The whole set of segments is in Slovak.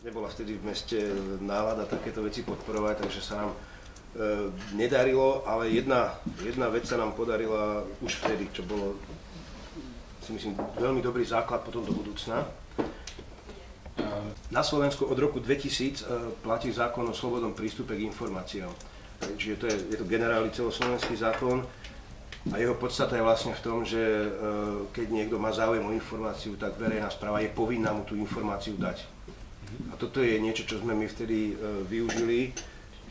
Nebola vtedy v meste nálada takéto veci podporovať, takže sa nám nedarilo, ale jedna vec sa nám podarila už vtedy, čo bolo, si myslím, veľmi dobrý základ potom do budúcna. Na Slovensku od roku 2000 platí zákon o slobodnom prístupe k informáciám. Čiže je to generálny celoslovenský zákon a jeho podstata je vlastne v tom, že keď niekto má záujem o informáciu, tak verejná správa je povinná mu tú informáciu dať. A toto je niečo, čo sme my vtedy využili.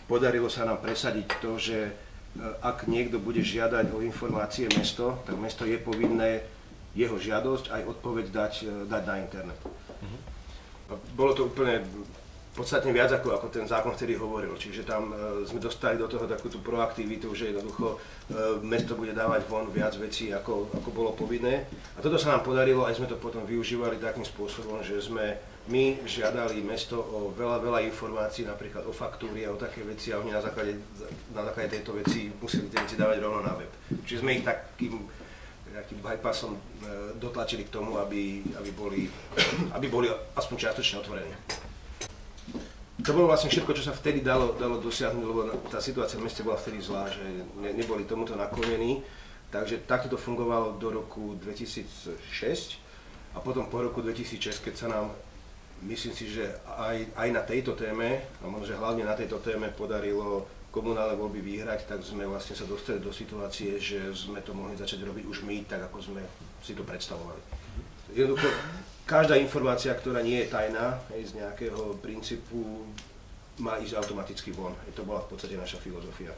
Podarilo sa nám presadiť to, že ak niekto bude žiadať o informácie mesto, tak mesto je povinné jeho žiadosť aj odpoveď dať na internet. Bolo to úplne podstatne viac ako ten zákon vtedy hovoril, čiže tam sme dostali do toho takú tú proaktivitu, že jednoducho mesto bude dávať von viac vecí, ako bolo povinné. A toto sa nám podarilo, aj sme to potom využívali takým spôsobom, že sme my žiadali mesto o veľa informácií, napríklad o faktúry a o také veci, a oni na základe tejto veci museli tie veci dávať rovno na web. Čiže sme ich takým bypassom dotlačili k tomu, aby boli aspoň čiastočne otvorení. To bolo vlastne všetko, čo sa vtedy dalo dosiahnuť, lebo tá situácia v meste bola vtedy zlá, že neboli tomuto naklonení. Takže takto to fungovalo do roku 2006 a potom po roku 2006, keď sa nám, myslím si, že aj na tejto téme, a možno hlavne na tejto téme podarilo komunálne voľby vyhrať, tak sme vlastne sa dostali do situácie, že sme to mohli začať robiť už my, tak ako sme si to predstavovali. Jednoducho, každá informácia, ktorá nie je tajná, z nejakého princípu, má ísť automaticky von. To bola v podstate naša filozofia.